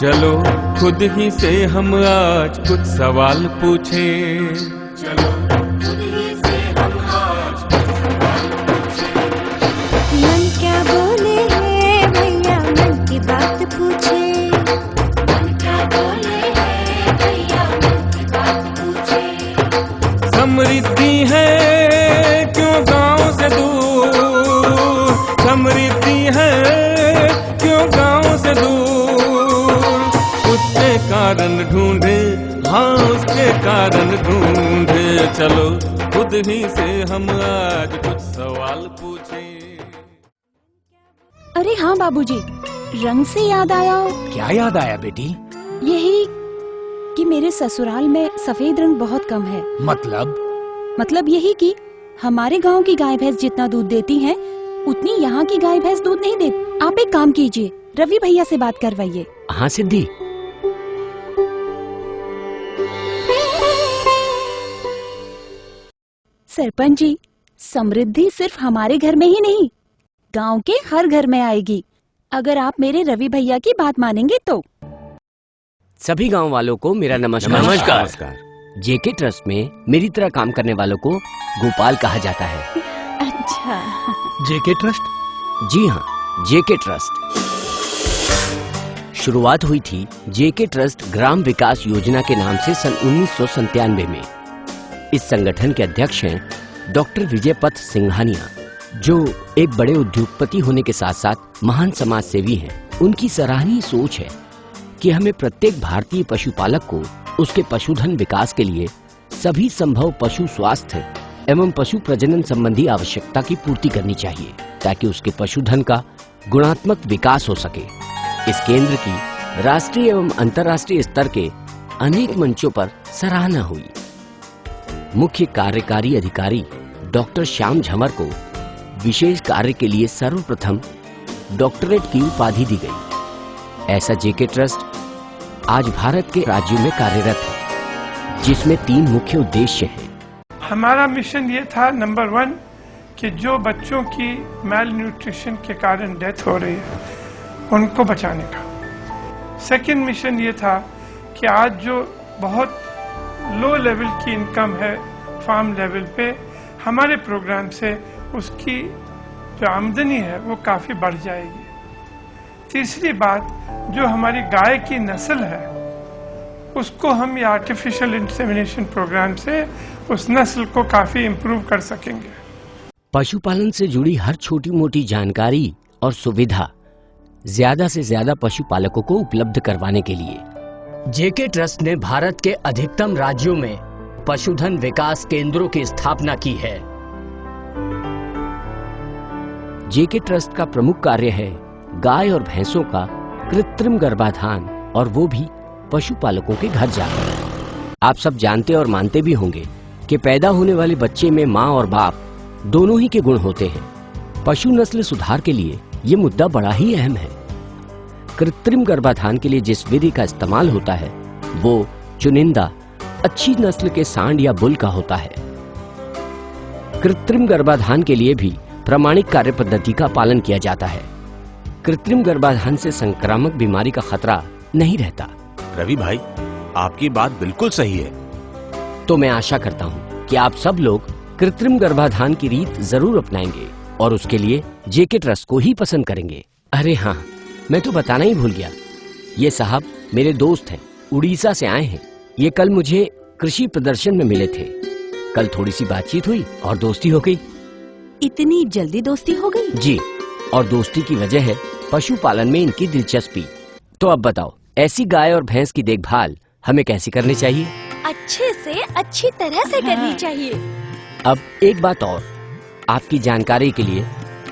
चलो खुद ही से हम आज कुछ सवाल पूछें। चलो खुद ही से हम आज कुछ सवाल पूछें। मन क्या बोले है भैया, मन की बात पूछे। मन क्या बोले है भैया, मन की बात पूछे। समृद्धि है क्यों गांव से दूर, समृद्धि है क्यों गांव से दूर, उसके कारण ढूंढे, हाँ उसके कारण ढूंढे। चलो खुद ही से हम आज कुछ सवाल पूछें। अरे हाँ बाबूजी, रंग से याद आया। क्या याद आया बेटी? यही कि मेरे ससुराल में सफेद रंग बहुत कम है। मतलब यही कि हमारे गांव की गाय भैंस जितना दूध देती हैं, उतनी यहाँ की गाय भैंस दूध नहीं देती। आप एक काम कीजिए, रवि भैया से बात करवाइए। हाँ सिद्धि, सरपंच जी, समृद्धि सिर्फ हमारे घर में ही नहीं, गांव के हर घर में आएगी, अगर आप मेरे रवि भैया की बात मानेंगे तो। सभी गांव वालों को मेरा नमस्कार। नमस्कार। जेके ट्रस्ट में मेरी तरह काम करने वालों को गोपाल कहा जाता है। अच्छा, जेके ट्रस्ट? जी हाँ, जेके ट्रस्ट। शुरुआत हुई थी जेके ट्रस्ट ग्राम विकास योजना के नाम से सन 1997 में। इस संगठन के अध्यक्ष हैं डॉक्टर विजयपथ सिंघानिया, जो एक बड़े उद्योगपति होने के साथ साथ महान समाज सेवी हैं। उनकी सराहनीय सोच है कि हमें प्रत्येक भारतीय पशुपालक को उसके पशुधन विकास के लिए सभी संभव पशु स्वास्थ्य एवं पशु प्रजनन संबंधी आवश्यकता की पूर्ति करनी चाहिए, ताकि उसके पशुधन का गुणात्मक विकास हो सके। इस केंद्र की राष्ट्रीय एवं अंतर्राष्ट्रीय स्तर के अनेक मंचों पर सराहना हुई। मुख्य कार्यकारी अधिकारी डॉक्टर श्याम झमर को विशेष कार्य के लिए सर्वप्रथम डॉक्टरेट की उपाधि दी गई। ऐसा जेके ट्रस्ट आज भारत के राज्यों में कार्यरत है, जिसमें 3 मुख्य उद्देश्य हैं। हमारा मिशन ये था, नंबर 1 कि जो बच्चों की मैल न्यूट्रिशन के कारण डेथ हो रही है उनको बचाने का। सेकंड मिशन ये था कि आज जो बहुत लो लेवल की इनकम है फार्म लेवल पे, हमारे प्रोग्राम से उसकी जो आमदनी है वो काफी बढ़ जाएगी। तीसरी बात, जो हमारी गाय की नस्ल है उसको हम ये आर्टिफिशियल इंसेमिनेशन प्रोग्राम से उस नस्ल को काफी इम्प्रूव कर सकेंगे। पशुपालन से जुड़ी हर छोटी मोटी जानकारी और सुविधा ज्यादा से ज्यादा पशुपालकों को उपलब्ध करवाने के लिए जेके ट्रस्ट ने भारत के अधिकतम राज्यों में पशुधन विकास केंद्रों की स्थापना की है। जेके ट्रस्ट का प्रमुख कार्य है गाय और भैंसों का कृत्रिम गर्भाधान, और वो भी पशुपालकों के घर जाकर। आप सब जानते और मानते भी होंगे कि पैदा होने वाले बच्चे में माँ और बाप दोनों ही के गुण होते हैं। पशु नस्ल सुधार के लिए ये मुद्दा बड़ा ही अहम है। कृत्रिम गर्भाधान के लिए जिस विधि का इस्तेमाल होता है वो चुनिंदा अच्छी नस्ल के सांड या बुल का होता है। कृत्रिम गर्भाधान के लिए भी प्रामाणिक कार्य पद्धति का पालन किया जाता है। कृत्रिम गर्भाधान से संक्रामक बीमारी का खतरा नहीं रहता। रवि भाई, आपकी बात बिल्कुल सही है। तो मैं आशा करता हूँ कि आप सब लोग कृत्रिम गर्भाधान की रीत जरूर अपनाएंगे और उसके लिए जेके ट्रस्ट को ही पसंद करेंगे। अरे हाँ, मैं तो बताना ही भूल गया, ये साहब मेरे दोस्त हैं, उड़ीसा से आए हैं। ये कल मुझे कृषि प्रदर्शन में मिले थे। कल थोड़ी सी बातचीत हुई और दोस्ती हो गई। इतनी जल्दी दोस्ती हो गई? जी, और दोस्ती की वजह है पशुपालन में इनकी दिलचस्पी। तो अब बताओ, ऐसी गाय और भैंस की देखभाल हमें कैसे करनी चाहिए? अच्छे से अच्छी तरह से करनी चाहिए। अब एक बात और, आपकी जानकारी के लिए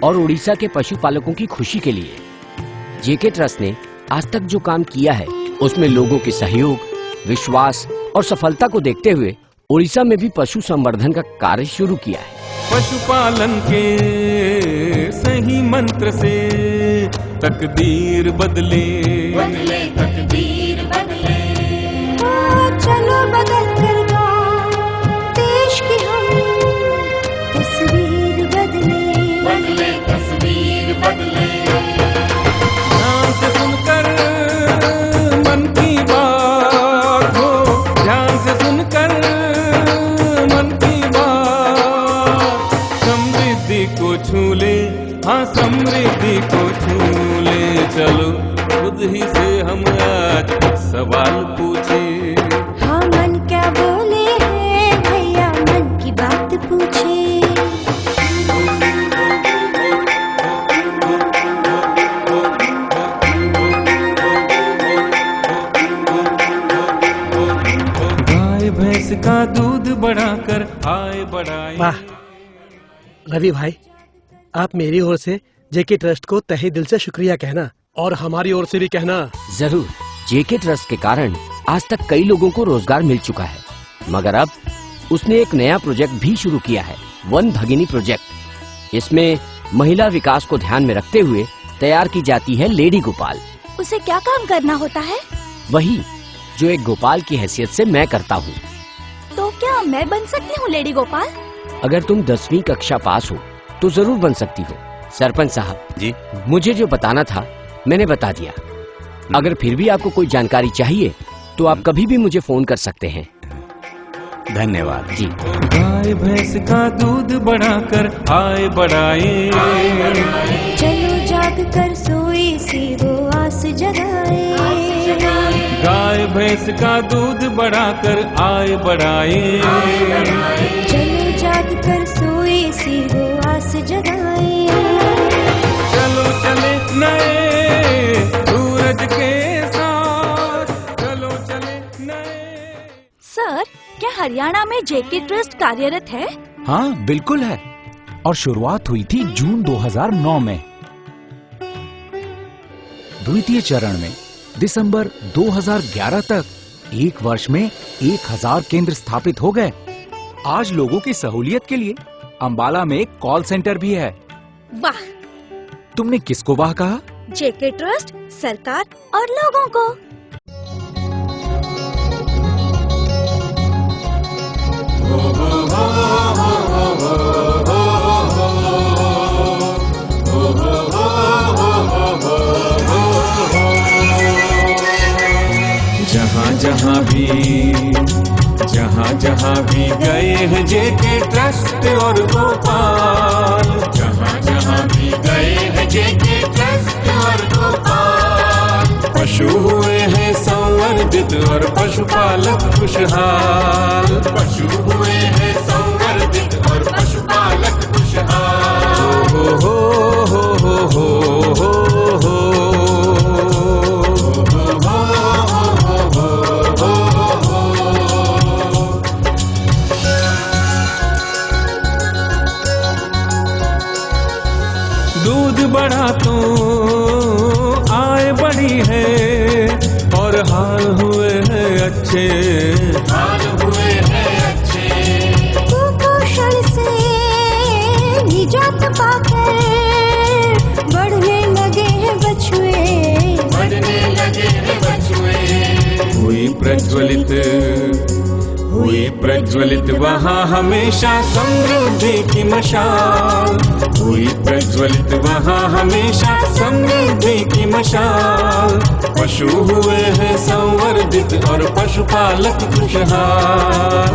और उड़ीसा के पशुपालकों की खुशी के लिए, जेके ट्रस्ट ने आज तक जो काम किया है उसमें लोगों के सहयोग, विश्वास और सफलता को देखते हुए उड़ीसा में भी पशु संवर्धन का कार्य शुरू किया है। पशुपालन के सही मंत्र से तकदीर बदले, बदले तकदीर बदले। चलो बदल कर गाँव देश की हम तस्वीर बदले, बदले तस्वीर बदले। ध्यान से सुनकर मन की बात हो, ध्यान से सुनकर मन की बात, समृद्धि को छू ले, हाँ समृद्धि को छू ले। चलो खुद ही से हम आज सवाल पूछे। हाँ मन क्या बोले है भैया, मन की बात पूछे। गाय भैंस का दूध बढ़ाकर आए बढ़ाए। वाह रवि भाई, आप मेरी ओर से जेके ट्रस्ट को तहे दिल से शुक्रिया कहना और हमारी ओर से भी कहना। जरूर। जेके ट्रस्ट के कारण आज तक कई लोगों को रोजगार मिल चुका है, मगर अब उसने एक नया प्रोजेक्ट भी शुरू किया है, वन भगिनी प्रोजेक्ट। इसमें महिला विकास को ध्यान में रखते हुए तैयार की जाती है लेडी गोपाल। उसे क्या काम करना होता है? वही जो एक गोपाल की हैसियत से मैं करता हूँ। तो क्या मैं बन सकती हूँ लेडी गोपाल? अगर तुम 10वीं कक्षा पास हो तो जरूर बन सकती हो। सरपंच साहब जी, मुझे जो बताना था मैंने बता दिया। अगर फिर भी आपको कोई जानकारी चाहिए तो आप कभी भी मुझे फोन कर सकते हैं। धन्यवाद जी। गाय भैंस का दूध बढ़ाकर आए बढ़ाए। चलो जाग कर सोई सी वो आस जगाए। गाय भैंस का दूध बढ़ाकर आए बढ़ाए। चलो जाग कर सोई सी वो आस जगाए। चलो चले नए सूरज के साथ, चलो चले नए। सर, क्या हरियाणा में जेके ट्रस्ट कार्यरत है? हाँ बिल्कुल है, और शुरुआत हुई थी जून 2009 में। द्वितीय चरण में दिसंबर 2011 तक एक वर्ष में 1000 केंद्र स्थापित हो गए। आज लोगों की सहूलियत के लिए अंबाला में एक कॉल सेंटर भी है। वाह! तुमने किसको वाह कहा? जेके ट्रस्ट, सरकार और लोगों को। जहाँ भी गए हैं जेके ट्रस्ट और गोपाल, जहाँ भी गए हैं जेके ट्रस्ट और गोपाल। पशु हुए हैं संवर्धित और पशुपालक खुशहाल, पशु हुए हैं संवर्धित और पशुपालक खुशहाल। हो हो हो हो हो हो। दूध बढ़ा तो आय बढ़ी है और हाल हुए हैं अच्छे, हाल हुए हैं अच्छे। कुपोषण से निजात पाकर बढ़ने लगे हैं बछुए, बढ़ने लगे हैं बछुए। हुई प्रज्वलित वहाँ हमेशा समृद्धि की मशाल, हुई प्रज्वलित वहाँ हमेशा समृद्धि की मशाल। पशु हुए हैं संवर्धित और पशुपालक खुशहाल।